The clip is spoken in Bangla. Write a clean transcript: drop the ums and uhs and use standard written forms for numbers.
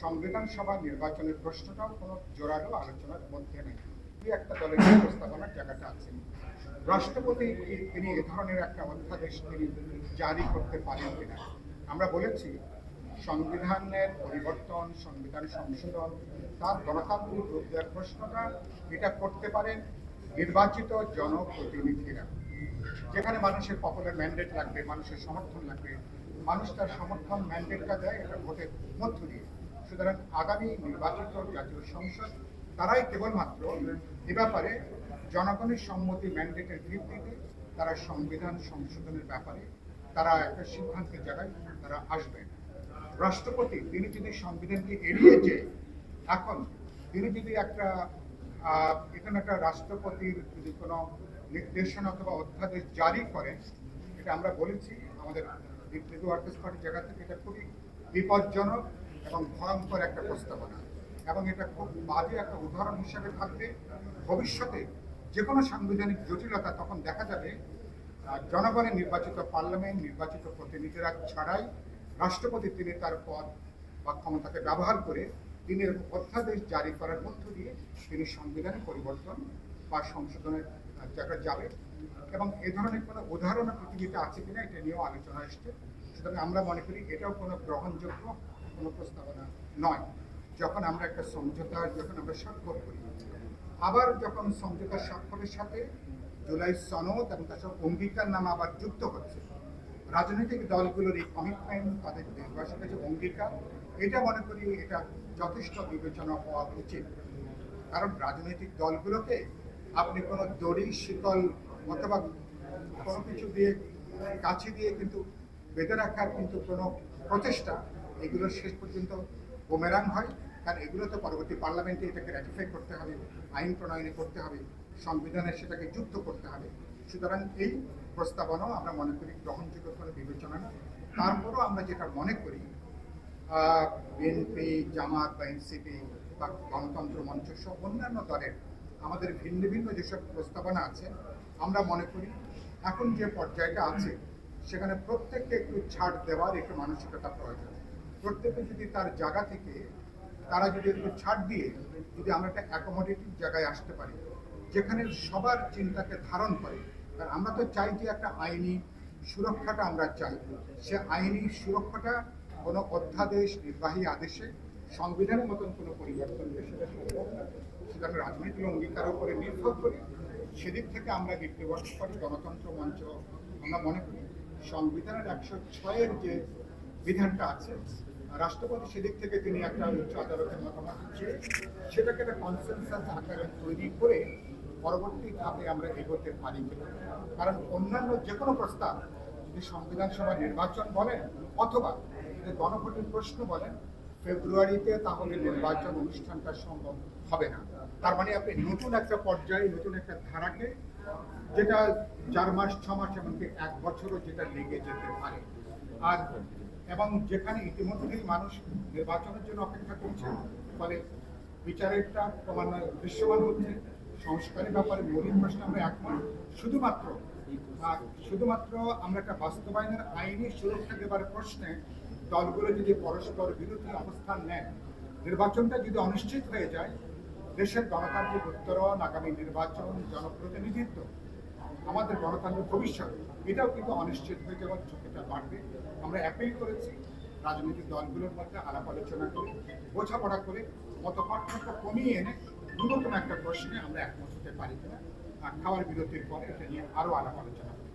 সংবিধান সভা নির্বাচনের প্রশ্নটাও কোনো জোরালো আলোচনার মধ্যে নেই। দুই একটা দলের প্রস্তাবনার জায়গাটা আছে। রাষ্ট্রপতি তিনি এ ধরনের একটা অধ্যাদেশ তিনি জারি করতে পারেন কিনা। আমরা বলেছি সংবিধানের পরিবর্তন, সংবিধান সংশোধন, তার গণতান্ত্রিক রূপ দেওয়ার প্রশ্নটা এটা করতে পারেন নির্বাচিত জনপ্রতিনিধিরা, যেখানে মানুষের পপুলার ম্যান্ডেট লাগবে, মানুষের সমর্থন লাগবে। মানুষ তার সমর্থন ম্যান্ডেটটা দেয় এটা ভোটের মধ্য দিয়ে। সুতরাং আগামী নির্বাচিত জাতীয় সংসদ তারাই কেবলমাত্র এ ব্যাপারে জনগণের সম্মতি ম্যান্ডেটের ভিত্তিতে তারা সংবিধান সংশোধনের ব্যাপারে তারা একটা সিদ্ধান্তের জায়গায় তারা আসবেন। রাষ্ট্রপতি তিনি যদি সংবিধানকে এড়িয়ে যে এখন তিনি যদি একটা এখানে একটা রাষ্ট্রপতির যদি কোনো নির্দেশনা অথবা অধ্যাদেশ জারি করেন, এটা আমরা বলেছি আমাদের রিপাবলিক ওয়ার্কার্স পার্টির জায়গা থেকে এটা খুবই বিপজ্জনক এবং ভয়ঙ্কর একটা প্রস্তাবনা, এবং এটা খুব বাজে একটা উদাহরণ হিসেবে থাকবে ভবিষ্যতে যে কোনো সাংবিধানিক জটিলতা। তখন দেখা যাবে জনগণের নির্বাচিত পার্লামেন্ট, নির্বাচিত প্রতিনিধিরা ছাড়াই রাষ্ট্রপতি তিনি তার পদ বা ক্ষমতাকে ব্যবহার করে তিনি অধ্যাদেশ জারি করার মধ্য দিয়ে তিনি সংবিধানে পরিবর্তন বা সংশোধনের জায়গায় যাবে। এবং এ ধরনের কোনো উদাহরণ পৃথিবীতে আছে কিনা এটা নিয়েও আলোচনা এসছে। সুতরাং আমরা মনে করি এটাও কোনো গ্রহণযোগ্য কোনো প্রস্তাবনা নয়। যখন আমরা একটা সমঝোতা যখন আমরা স্বাক্ষর করি, আবার যখন সমঝোতা স্বাক্ষরের সাথে জুলাই সনদ এবং তার সঙ্গে অঙ্গীকার নামা আবার যুক্ত হচ্ছে, রাজনৈতিক দলগুলোর এই কমিটমেন্ট, তাদের দেশবাসীর যে অঙ্গীকার, এটা মনে করি এটা যথেষ্ট বিবেচনা হওয়া উচিত। কারণ রাজনৈতিক দলগুলোকে আপনি কোনো দড়ি, শিকল অথবা কোনো কিছু দিয়ে কাছে দিয়ে কিন্তু বেঁধে রাখার কিন্তু কোনো প্রচেষ্টা এগুলো শেষ পর্যন্ত বুমেরাং হয়। কারণ এগুলো তো পরবর্তী পার্লামেন্টে এটাকে র্যাটিফাই করতে হবে, আইন প্রণয়নে করতে হবে, সংবিধানে সেটাকে যুক্ত করতে হবে। সুতরাং এই প্রস্তাবনাও আমরা মনে করি গ্রহণযোগ্য কোনো বিবেচনা না। তারপরও আমরা যেটা মনে করি বিএনপি, জামাত বা এনসিপি বা গণতন্ত্র মঞ্চ সহ অন্যান্য দলের আমাদের ভিন্ন ভিন্ন যেসব প্রস্তাবনা আছে, আমরা মনে করি এখন যে পর্যায়টা আছে সেখানে প্রত্যেককে একটু ছাড় দেওয়ার একটু মানসিকতা প্রয়োজন। প্রত্যেকে যদি তার জায়গা থেকে তারা যদি একটু ছাড় দিয়ে যদি আমরা একটা অ্যাকোমোডেটিভ জায়গায় আসতে পারি, যেখানে সবার চিন্তাকে ধারণ করে। কারণ আমরা তো চাই যে একটা আইনি সুরক্ষাটা আমরা চাই, সে আইনি সুরক্ষাটা কোনো অধ্যাদেশ, নির্বাহী আদেশে সংবিধানের মতন কোনো পরিবর্তন সেটা সম্ভব না। সুতরাং রাজনৈতিক অঙ্গীকারের উপরে নির্ভর করে সেদিক থেকে আমরা রিপাবলিক পার্টি গণতন্ত্র মঞ্চ আমরা মনে করি সংবিধানের 106-এর যে বিধানটা আছে, রাষ্ট্রপতি সেদিক থেকে তিনি একটা উচ্চ আদালতের মতামত দিচ্ছে, সেটাকে একটা কনসেনসাস আকারে তৈরি করে পরবর্তী ধাপে আমরা এগোতে পারি। কারণ অন্যান্য যে কোনো প্রস্তাব যদি সংবিধান সভা নির্বাচন বলেন অথবা যদি গণভোটের প্রশ্ন বলেন, ফেব্রুয়ারিতে তাহলে নির্বাচন অনুষ্ঠানটা সম্ভব হবে না। তার মানে আপনি নতুন একটা পর্যায়ে, নতুন একটা ধারাকে, যেটা 4 মাস 6 মাস এমনকি 1 বছরও যেটা লেগে যেতে পারে। আর এবং যেখানে ইতিমধ্যেই মানুষ নির্বাচনের জন্য অপেক্ষা করছে, ফলে বিচারেরটা ক্রমান্বয়ে দৃশ্যমান হচ্ছে। সংস্কারের ব্যাপারে মৌলিক প্রশ্ন আমরা একমত। শুধুমাত্র আমরা একটা বাস্তবায়নের আইনি সুরক্ষা দেবার প্রশ্নে দলগুলো যদি পরস্পর বিরোধী অবস্থান নেন, নির্বাচনটা যদি অনিশ্চিত হয়ে যায়, দেশের গণতান্ত্রিক উত্তরণ, আগামী নির্বাচন, জনপ্রতিনিধিত্ব, আমাদের গণতান্ত্রিক ভবিষ্যৎ, এটাও কিন্তু অনিশ্চিত হয়ে যাওয়ার ঝুঁকিটা বাড়বে। আমরা অ্যাপিল করেছি রাজনৈতিক দলগুলোর মধ্যে আলাপ আলোচনা করে, বোঝাপড়া করে, মতপার্থক্য কমিয়ে এনে ন্যূনতম একটা প্রশ্নে আমরা একমত হতে পারি কিনা। খাওয়ার বিরতির পরে এটা নিয়ে আরও আলাপ আলোচনা করি।